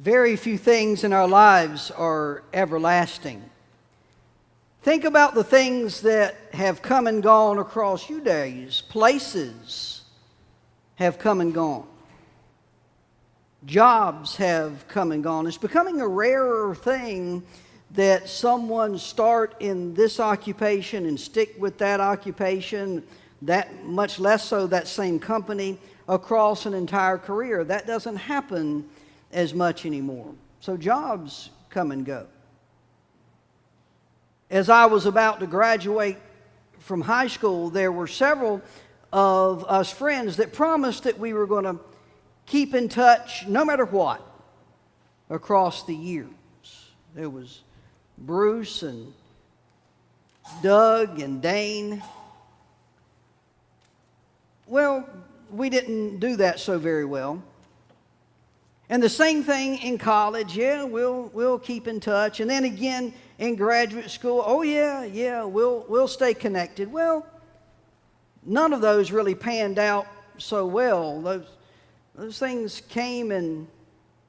Very few things in our lives are everlasting. Think about the things that have come and gone across your days. Places have come and gone. Jobs have come and gone. It's becoming a rarer thing that someone start in this occupation and stick with that occupation, that much less so that same company, across an entire career. That doesn't happen as much anymore. So jobs come and go. As I was about to graduate from high school, there were several of us friends that promised that we were going to keep in touch no matter what across the years. There was Bruce and Doug and Dane. Well, we didn't do that so very well. And the same thing in college. Yeah, we'll keep in touch. And then again in graduate school. Oh yeah, we'll stay connected. Well, none of those really panned out so well. Those things came and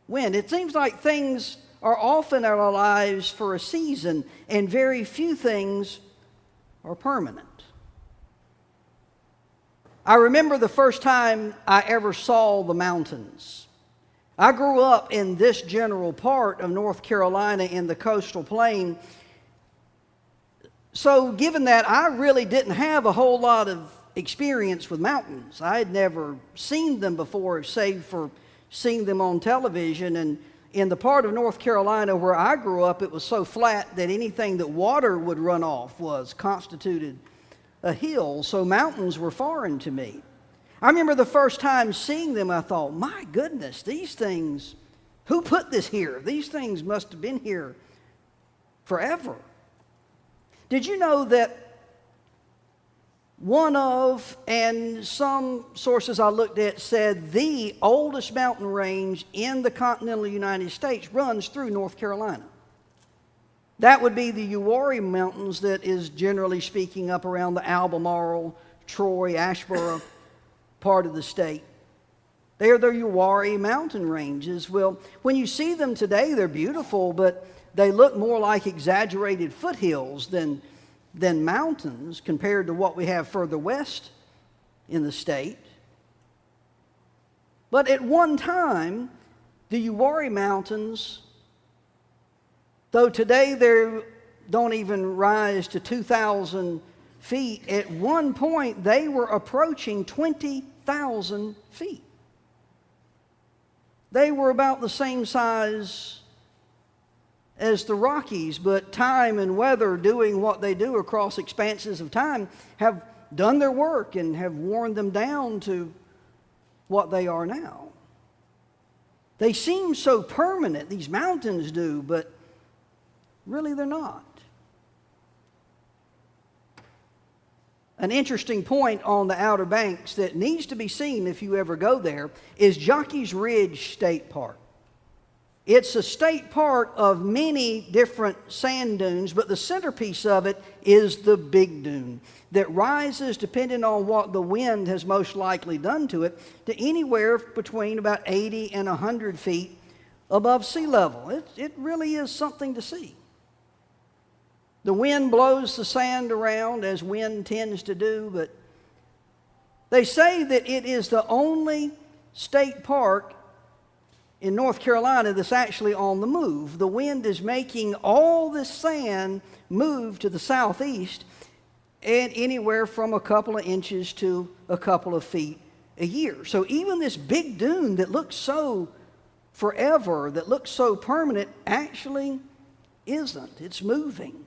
went. It seems like things are often in our lives for a season, and very few things are permanent. I remember the first time I ever saw the mountains. I grew up in this general part of North Carolina in the coastal plain. So given that, I really didn't have a whole lot of experience with mountains. I had never seen them before, save for seeing them on television. And in the part of North Carolina where I grew up, it was so flat that anything that water would run off constituted a hill. So mountains were foreign to me. I remember the first time seeing them, I thought, my goodness, these things, who put this here? These things must have been here forever. Did you know that one of, and some sources I looked at said the oldest mountain range in the continental United States runs through North Carolina? That would be the Uwharrie Mountains that is generally speaking up around the Albemarle, Troy, Asheboro part of the state. They are the Uwharrie mountain ranges. Well, when you see them today, they're beautiful, but they look more like exaggerated foothills than mountains compared to what we have further west in the state. But at one time, the Uwharrie Mountains, though today they don't even rise to 2,000 feet, at one point they were approaching 20,000 feet. They were about the same size as the Rockies, but time and weather doing what they do across expanses of time have done their work and have worn them down to what they are now. They seem so permanent, these mountains do, but really they're not. An interesting point on the Outer Banks that needs to be seen if you ever go there is Jockeys Ridge State Park. It's a state park of many different sand dunes, but the centerpiece of it is the Big Dune that rises, depending on what the wind has most likely done to it, to anywhere between about 80 and 100 feet above sea level. It really is something to see. The wind blows the sand around, as wind tends to do, but they say that it is the only state park in North Carolina that's actually on the move. The wind is making all this sand move to the southeast, and anywhere from a couple of inches to a couple of feet a year. So even this big dune that looks so forever, that looks so permanent, actually isn't. It's moving.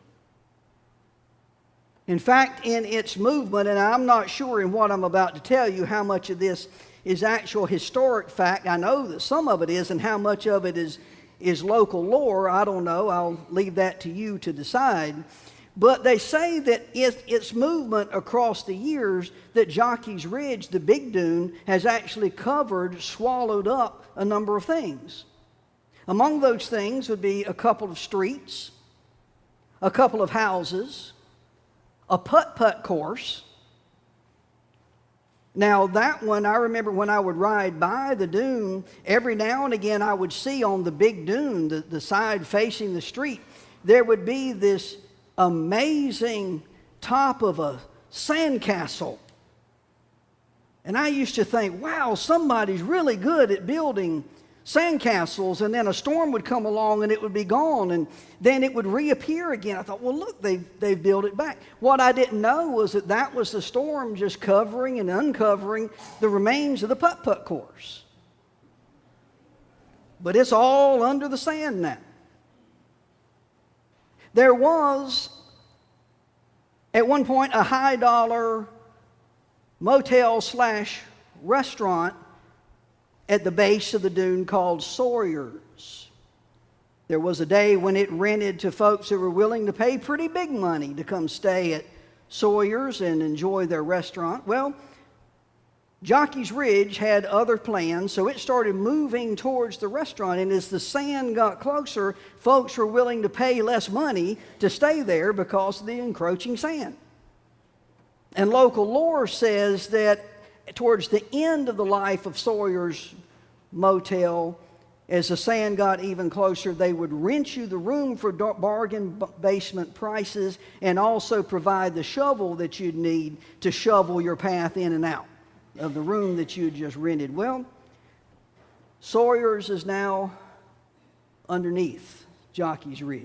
In fact, in its movement, and I'm not sure in what I'm about to tell you how much of this is actual historic fact. I know that some of it is, and how much of it is local lore, I don't know. I'll leave that to you to decide. But they say that its movement across the years, that Jockeys Ridge, the Big Dune, has actually covered, swallowed up a number of things. Among those things would be a couple of streets, a couple of houses, a putt-putt course. Now that one, I remember when I would ride by the dune, every now and again I would see on the big dune, the side facing the street, there would be this amazing top of a sandcastle. And I used to think, wow, somebody's really good at building sandcastles. And then a storm would come along and it would be gone, and then it would reappear again. I thought, well, look, they've built it back. What I didn't know was that was the storm just covering and uncovering the remains of the putt-putt course. But it's all under the sand now. There was, at one point, a high-dollar motel/restaurant at the base of the dune called Sawyer's. There was a day when it rented to folks who were willing to pay pretty big money to come stay at Sawyer's and enjoy their restaurant. Well, Jockeys Ridge had other plans, so it started moving towards the restaurant. And as the sand got closer, folks were willing to pay less money to stay there because of the encroaching sand. And local lore says that towards the end of the life of Sawyer's motel, as the sand got even closer, they would rent you the room for bargain basement prices and also provide the shovel that you'd need to shovel your path in and out of the room that you'd just rented. Well, Sawyer's is now underneath Jockeys Ridge.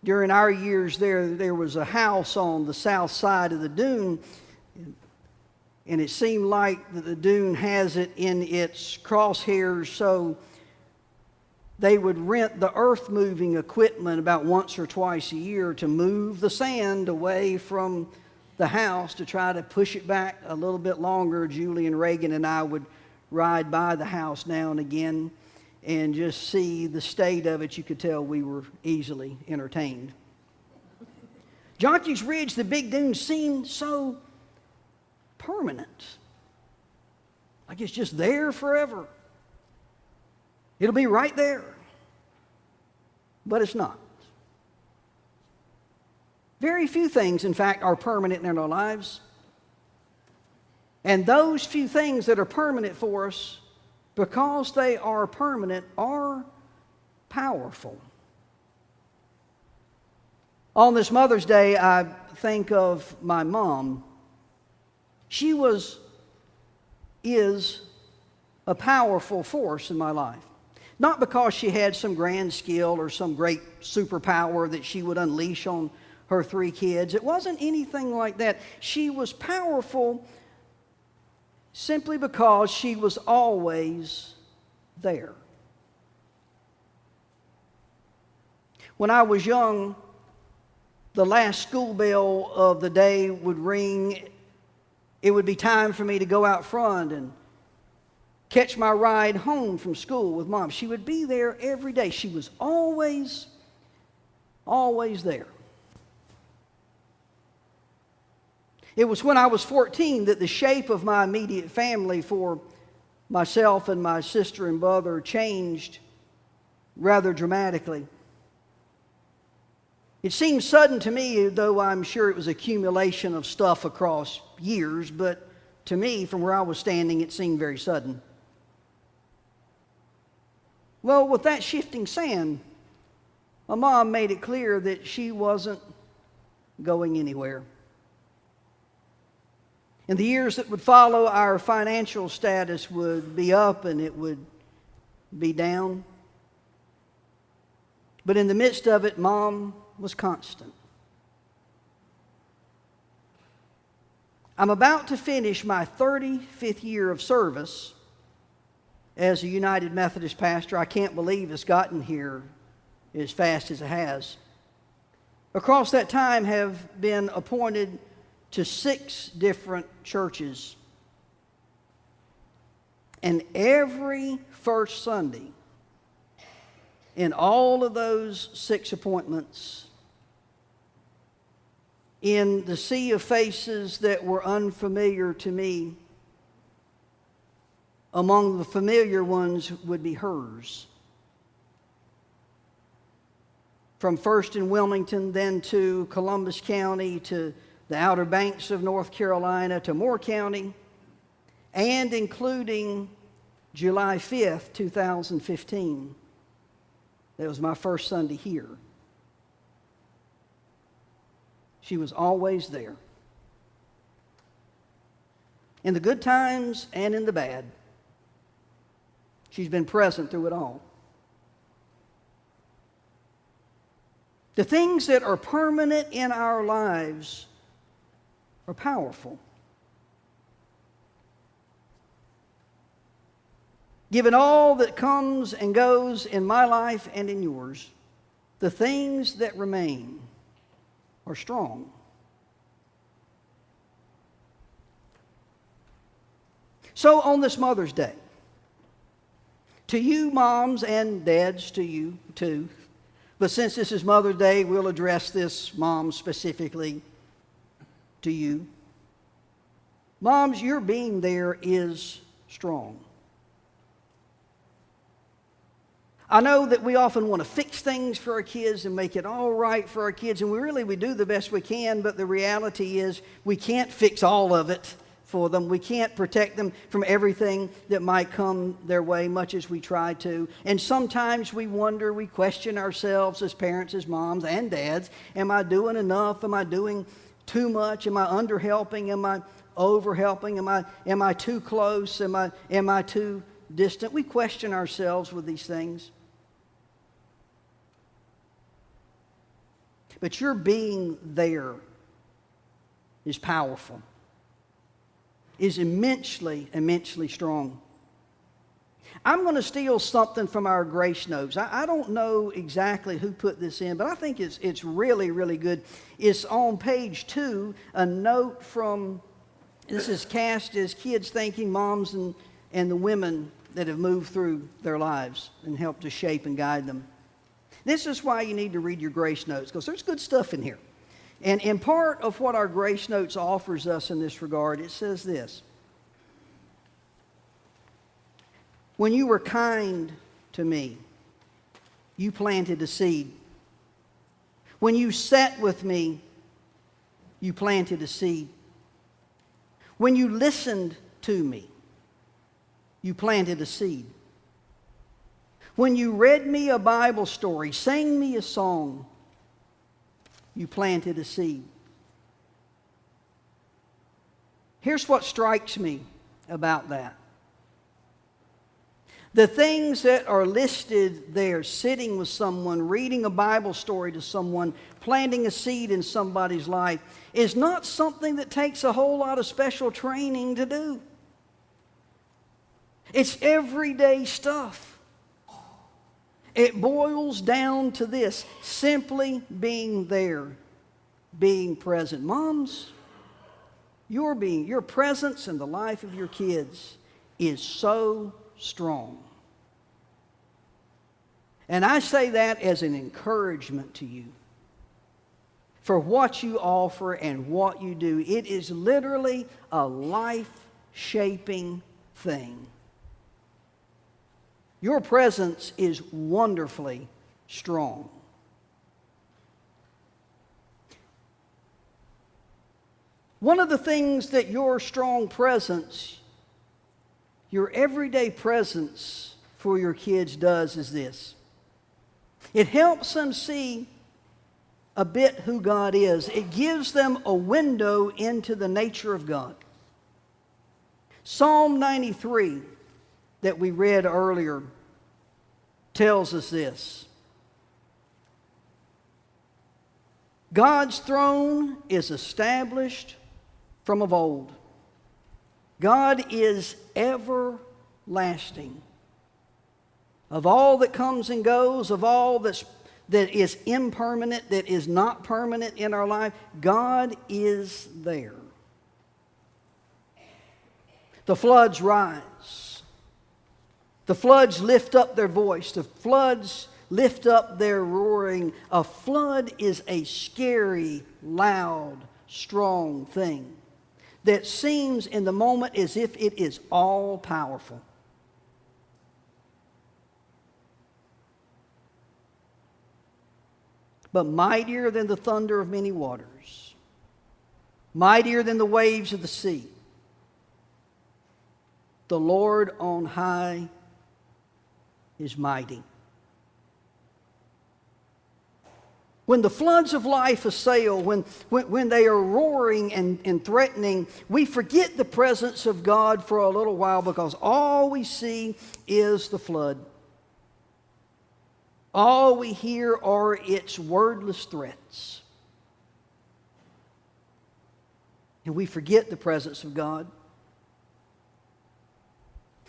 During our years there was a house on the south side of the dune, and it seemed like the dune has it in its crosshairs, so they would rent the earth-moving equipment about once or twice a year to move the sand away from the house to try to push it back a little bit longer. Julie and Reagan and I would ride by the house now and again and just see the state of it. You could tell we were easily entertained. Jockeys Ridge, the big dune, seemed so permanent. Like it's just there forever. It'll be right there. But it's not. Very few things, in fact, are permanent in our lives. And those few things that are permanent for us, because they are permanent, are powerful. On this Mother's Day, I think of my mom. She is a powerful force in my life. Not because she had some grand skill or some great superpower that she would unleash on her 3 kids. It wasn't anything like that. She was powerful simply because she was always there. When I was young, the last school bell of the day would ring. It would be time for me to go out front and catch my ride home from school with Mom. She would be there every day. She was always there. It was when I was 14 that the shape of my immediate family for myself and my sister and brother changed rather dramatically. It seemed sudden to me, though I'm sure it was accumulation of stuff across years, but to me, from where I was standing, it seemed very sudden. Well, with that shifting sand, my mom made it clear that she wasn't going anywhere. In the years that would follow, our financial status would be up and it would be down. But in the midst of it, Mom was constant. I'm about to finish my 35th year of service as a United Methodist pastor. I can't believe it's gotten here as fast as it has. Across that time, have been appointed to 6 different churches. And every first Sunday, in all of those 6 appointments, in the sea of faces that were unfamiliar to me, among the familiar ones would be hers. From first in Wilmington, then to Columbus County, to the Outer Banks of North Carolina to Moore County, and including July 5th, 2015. That was my first Sunday here. She was always there. In the good times and in the bad. She's been present through it all. The things that are permanent in our lives are powerful. Given all that comes and goes in my life and in yours, the things that remain are strong. So on this Mother's Day, to you moms and dads, to you too, but since this is Mother's Day, we'll address this mom specifically to you. Moms, your being there is strong. I know that we often want to fix things for our kids and make it all right for our kids, and we do the best we can, but the reality is we can't fix all of it for them. We can't protect them from everything that might come their way, much as we try to. And sometimes we wonder, we question ourselves as parents, as moms and dads. Am I doing enough? Am I doing too much? Am I under-helping? Am I over-helping? Am I too close? Am I too distant? We question ourselves with these things. But your being there is powerful, is immensely, immensely strong. I'm going to steal something from our grace notes. I don't know exactly who put this in, but I think it's really, really good. It's on page 2, a note from, this is cast as kids thanking moms and the women that have moved through their lives and helped to shape and guide them. This is why you need to read your grace notes, because there's good stuff in here. And in part of what our grace notes offers us in this regard, it says this: when you were kind to me, you planted a seed. When you sat with me, you planted a seed. When you listened to me, you planted a seed. When you read me a Bible story, sang me a song, you planted a seed. Here's what strikes me about that. The things that are listed there, sitting with someone, reading a Bible story to someone, planting a seed in somebody's life, is not something that takes a whole lot of special training to do. It's everyday stuff. It boils down to this: simply being there, being present. Moms, your presence in the life of your kids is so strong. And I say that as an encouragement to you for what you offer and what you do. It is literally a life-shaping thing. Your presence is wonderfully strong. One of the things that your strong presence, your everyday presence for your kids does is this: it helps them see a bit who God is. It gives them a window into the nature of God. Psalm 93 that we read earlier tells us this: God's throne is established from of old. God is everlasting. Of all that comes and goes, of all that is impermanent, that is not permanent in our life, God is there. The floods rise. The floods lift up their voice. The floods lift up their roaring. A flood is a scary, loud, strong thing that seems in the moment as if it is all powerful. But mightier than the thunder of many waters mightier than the waves of the sea. The Lord on high is mighty. When the floods of life assail, when they are roaring and threatening, we forget the presence of God for a little while because all we see is the flood. All we hear are its wordless threats. And we forget the presence of God.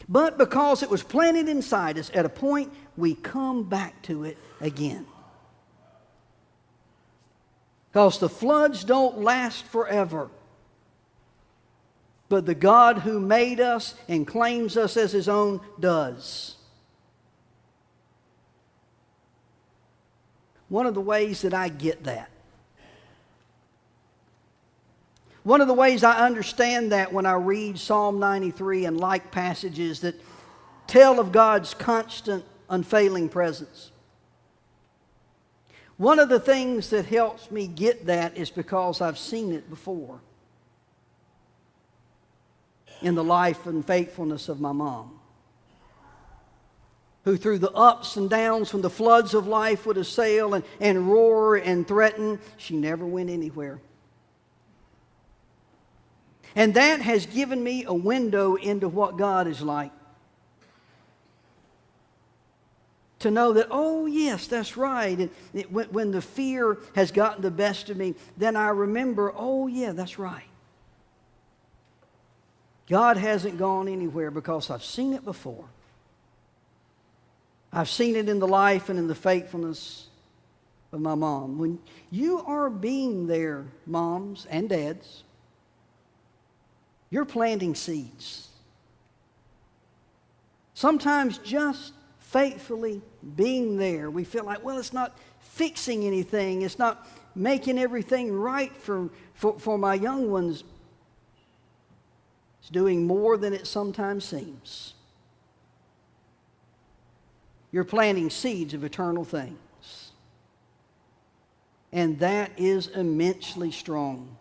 But because it was planted inside us, at a point we come back to it again. Because the floods don't last forever. But the God who made us and claims us as His own does. One of the ways that I get that, one of the ways I understand that when I read Psalm 93 and like passages that tell of God's constant, unfailing presence. One of the things that helps me get that is because I've seen it before in the life and faithfulness of my mom, who through the ups and downs when the floods of life would assail and roar and threaten, she never went anywhere. And that has given me a window into what God is like. To know that, oh yes, that's right. When the fear has gotten the best of me, then I remember, oh yeah, that's right. God hasn't gone anywhere because I've seen it before. I've seen it in the life and in the faithfulness of my mom. When you are being there, moms and dads, you're planting seeds. Sometimes just faithfully being there, we feel like, well, it's not fixing anything. It's not making everything right for my young ones. It's doing more than it sometimes seems. You're planting seeds of eternal things. And that is immensely strong.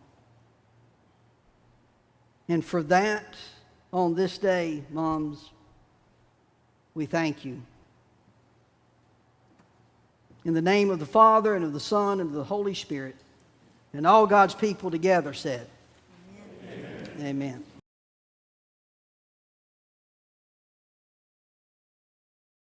And for that, on this day, moms, we thank you. In the name of the Father, and of the Son, and of the Holy Spirit, and all God's people together said, Amen. Amen.